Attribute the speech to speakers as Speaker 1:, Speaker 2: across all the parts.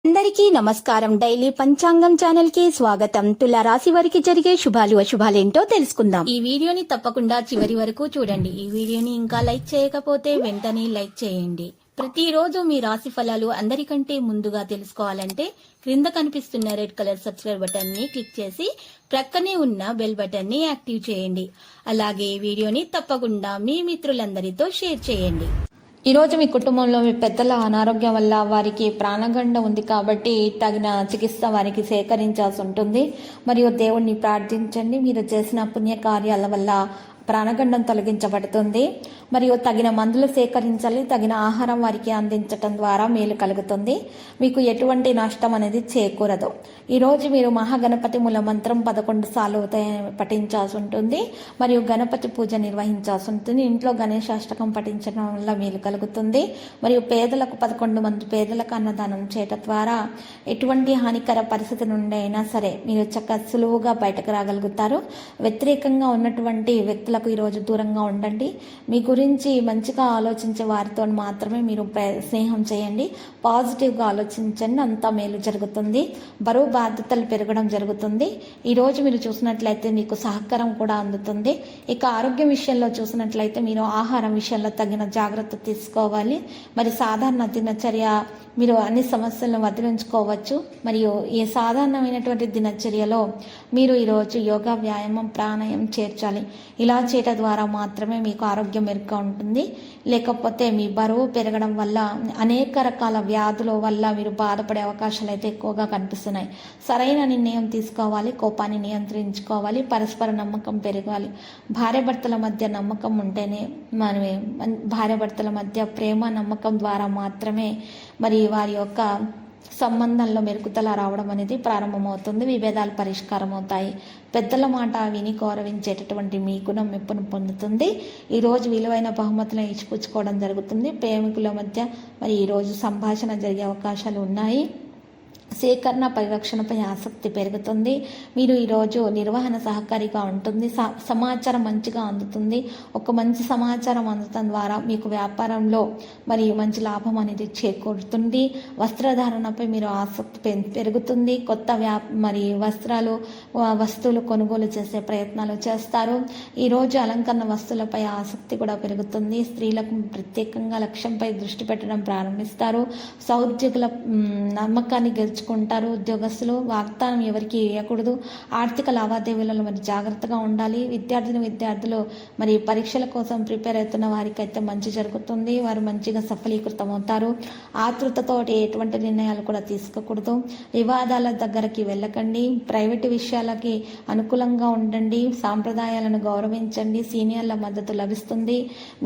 Speaker 1: అందరికీ నమస్కారం. డైలీ పంచాంగం ఛానల్ కి స్వాగతం. తుల రాశి వారికి జరిగే శుభాలు అశుభాలేంటో తెలుసుకుందాం. ఈ వీడియోని తప్పకుండా చివరి వరకు చూడండి. ఈ వీడియోని ఇంకా లైక్ చేయకపోతే వెంటనే లైక్ చేయండి. ప్రతిరోజు మీ రాశి ఫలాలు అందరికంటే ముందుగా తెలుసుకోవాలంటే క్రింద కనిపిస్తున్న రెడ్ కలర్ సబ్స్క్రైబ్ బటన్ ని క్లిక్ చేసి ప్రక్కనే ఉన్న బెల్ బటన్ ని యాక్టివ్ చేయండి. అలాగే ఈ వీడియోని తప్పకుండా మీ మిత్రులందరితో షేర్ చేయండి. ఈరోజు మీ కుటుంబంలో మీ పెద్దల అనారోగ్యం వల్ల వారికి ప్రాణగండ ఉంది కాబట్టి తగిన చికిత్స వారికి సేకరించాల్సి ఉంటుంది. మరియు దేవుణ్ణి ప్రార్థించండి. మీరు చేసిన పుణ్యకార్యాల వల్ల ప్రాణగండం తొలగించబడుతుంది. మరియు తగిన మందులు సేకరించాలి. తగిన ఆహారం వారికి అందించటం ద్వారా మేలు కలుగుతుంది. మీకు ఎటువంటి నష్టం అనేది చేకూరదు. ఈరోజు మీరు మహాగణపతి మూల మంత్రం 11 సార్లు పఠించాల్సి ఉంటుంది. మరియు గణపతి పూజ నిర్వహించాల్సి ఉంటుంది. ఇంట్లో గణేశాష్టకం పఠించడం వల్ల మేలు కలుగుతుంది. మరియు పేదలకు 11 మంది పేదలకు అన్నదానం చేయటం ద్వారా ఎటువంటి హానికర పరిస్థితి నుండి అయినా సరే మీరు చక్కగా సులువుగా బయటకు రాగలుగుతారు. వ్యతిరేకంగా ఉన్నటువంటి వ్యక్తులకు ఈరోజు దూరంగా ఉండండి. మీ గురించి మంచిగా ఆలోచించే వారితో మాత్రమే మీరు స్నేహం చేయండి. పాజిటివ్గా ఆలోచించండి. అంతా మేలు జరుగుతుంది. బరువు బాధ్యతలు పెరగడం జరుగుతుంది. ఈరోజు మీరు చూసినట్లయితే మీకు సహకారం కూడా అందుతుంది. ఇక ఆరోగ్యం విషయంలో చూసినట్లయితే మీరు ఆహారం విషయంలో తగిన జాగ్రత్త తీసుకోవాలి. మరి సాధారణ దినచర్య మీరు అన్ని సమస్యలను వదిలించుకోవచ్చు. మరియు ఈ సాధారణమైనటువంటి దినచర్యలో మీరు ఈరోజు యోగా, వ్యాయామం, ప్రాణాయామం చేర్చాలి. ఇలా చేయటం ద్వారా మాత్రమే మీకు ఆరోగ్యం మెరుగ్గా ఉంటుంది. లేకపోతే మీ బరువు పెరగడం వల్ల అనేక రకాల వ్యాధుల వల్ల మీరు బాధపడే అవకాశాలు అయితే ఎక్కువగా కనిపిస్తున్నాయి. సరైన నిర్ణయం తీసుకోవాలి. కోపాన్ని నియంత్రించుకోవాలి. పరస్పర నమ్మకం పెరగాలి. భార్యాభర్తల మధ్య నమ్మకం ఉంటేనే భార్యాభర్తల మధ్య ప్రేమ, నమ్మకం ద్వారా మాత్రమే మరి వారి యొక్క సంబంధంలో మెరుగుదల రావడం అనేది ప్రారంభమవుతుంది. విభేదాలు పరిష్కారం అవుతాయి. పెద్దల మాట విని గౌరవించేటటువంటి మీ గుణం మెప్పును పొందుతుంది. ఈరోజు విలువైన బహుమతులను ఇచ్చిపుచ్చుకోవడం జరుగుతుంది. ప్రేమికుల మధ్య మరి ఈరోజు సంభాషణ జరిగే అవకాశాలు ఉన్నాయి. సేకరణ, పరిరక్షణపై ఆసక్తి పెరుగుతుంది. మీరు ఈరోజు నిర్వహణ సహకారిగా ఉంటుంది. సమాచారం మంచిగా అందుతుంది. ఒక మంచి సమాచారం అందటం ద్వారా మీకు వ్యాపారంలో మరి మంచి లాభం అనేది చేకూరుతుంది. వస్త్రధారణపై మీరు ఆసక్తి పెరుగుతుంది. కొత్త మరి వస్తువులు కొనుగోలు చేసే ప్రయత్నాలు చేస్తారు. ఈరోజు అలంకరణ వస్తువులపై ఆసక్తి కూడా పెరుగుతుంది. స్త్రీలకు ప్రత్యేకంగా లక్ష్యంపై దృష్టి పెట్టడం ప్రారంభిస్తారు. సౌద్యోగుల నమ్మకాన్ని గెలుచుకుంటారు. ఉద్యోగస్తులు వాగ్దానం ఎవరికి ఇవ్వకూడదు. ఆర్థిక లావాదేవీలలో మరి జాగ్రత్తగా ఉండాలి. విద్యార్థులు మరి పరీక్షల కోసం ప్రిపేర్ అవుతున్న వారికి అయితే మంచి జరుగుతుంది. వారు మంచిగా సఫలీకృతం అవుతారు. ఆతృతతో ఎటువంటి నిర్ణయాలు కూడా తీసుకోకూడదు. వివాదాల దగ్గరికి వెళ్ళకండి. ప్రైవేటు విషయాలకి అనుకూలంగా ఉండండి. సాంప్రదాయాలను గౌరవించండి. సీనియర్ల మద్దతు లభిస్తుంది.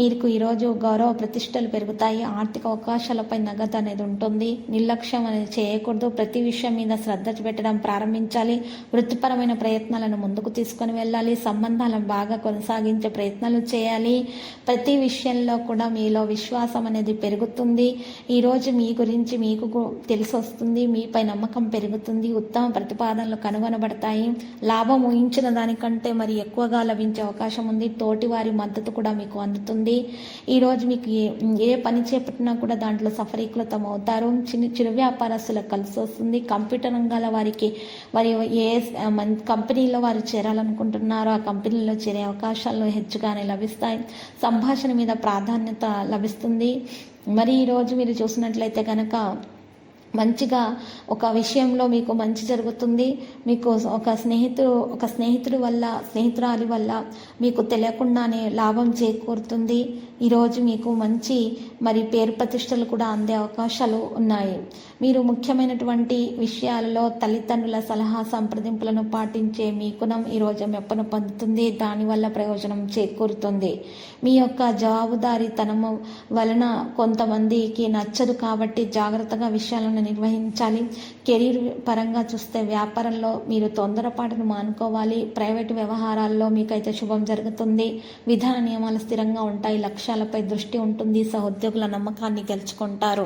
Speaker 1: మీకు ఈరోజు గౌరవ ప్రతిష్టలు పెరుగుతాయి. ఆర్థిక అవకాశాలపై నగదు అనేది ఉంటుంది. నిర్లక్ష్యం అనేది చేయకూడదు. ప్రతి విషయం మీద శ్రద్ధ పెట్టడం ప్రారంభించాలి. వృత్తిపరమైన ప్రయత్నాలను ముందుకు తీసుకొని వెళ్ళాలి. సంబంధాలను బాగా కొనసాగించే ప్రయత్నాలు చేయాలి. ప్రతి విషయంలో కూడా మీలో విశ్వాసం అనేది పెరుగుతుంది. ఈరోజు మీ గురించి మీకు తెలిసి వస్తుంది. మీపై నమ్మకం పెరుగుతుంది. ఉత్తమ ప్రతిపాదనలు కనుగొనబడతాయి. లాభం ఊహించిన దానికంటే మరి ఎక్కువగా లభించే అవకాశం ఉంది. తోటి వారి మద్దతు కూడా మీకు అందుతుంది. ఈరోజు మీకు ఏ పని చేపట్టినా కూడా దాంట్లో సఫలీకృతం అవుతారు. చిరు వ్యాపారస్తులకు కలిసి వస్తుంది. కంప్యూటర్ రంగాల వారికి వారి ఏ కంపెనీలో వారు చేరాలనుకుంటున్నారో ఆ కంపెనీలో చేరే అవకాశాలు హెచ్చుగానే లభిస్తాయి. సంభాషణ మీద ప్రాధాన్యత లభిస్తుంది. మరి ఈరోజు మీరు చూసినట్లయితే కనుక మంచిగా ఒక విషయంలో మీకు మంచి జరుగుతుంది. మీకు ఒక స్నేహితురాలి వల్ల మీకు తెలియకుండానే లాభం చేకూరుతుంది. ఈరోజు మీకు మంచి మరి పేరు ప్రతిష్టలు కూడా అందే అవకాశాలు ఉన్నాయి. మీరు ముఖ్యమైనటువంటి విషయాలలో తల్లిదండ్రుల సలహా సంప్రదింపులను పాటించే మీ గుణం ఈరోజు మెప్పను పొందుతుంది. దానివల్ల ప్రయోజనం చేకూరుతుంది. మీ యొక్క జవాబుదారీతనము వలన కొంతమందికి నచ్చదు కాబట్టి జాగ్రత్తగా విషయాలను నిర్వహించాలి. కెరీర్ పరంగా చూస్తే వ్యాపారంలో మీరు తొందరపాటును మానుకోవాలి. ప్రైవేటు వ్యవహారాల్లో మీకైతే శుభం జరుగుతుంది. విధాన నియమాలు స్థిరంగా ఉంటాయి. లక్ష్యాలపై దృష్టి ఉంటుంది. సహోద్యోగుల నమ్మకాన్ని గెలుచుకుంటారు.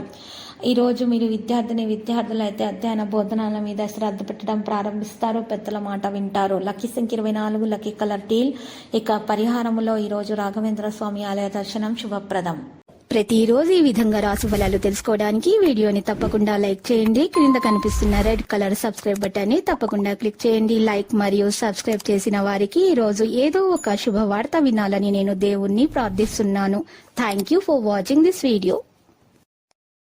Speaker 1: ఈరోజు మీరు విద్యార్థులు అయితే అధ్యయన బోధనాల మీద శ్రద్ధ పెట్టడం ప్రారంభిస్తారు. పెద్దల మాట వింటారు. లక్కీ సంఖ్య 24, లక్కీ కలర్ టీల్. ఇక పరిహారములో ఈరోజు రాఘవేంద్ర స్వామి ఆలయ దర్శనం శుభప్రదం. ప్రతిరోజు ఈ విధంగా రాశి ఫలాలు తెలుసుకోవడానికి వీడియోని తప్పకుండా లైక్ చేయండి. క్రింద కనిపిస్తున్న రెడ్ కలర్ సబ్స్క్రైబ్ బటన్ ని తప్పకుండా క్లిక్ చేయండి. లైక్ మరియు సబ్స్క్రైబ్ చేసిన వారికి ఈ రోజు ఏదో ఒక శుభవార్త వినాలని నేను దేవుణ్ణి ప్రార్థిస్తున్నాను. Thank you for watching this video.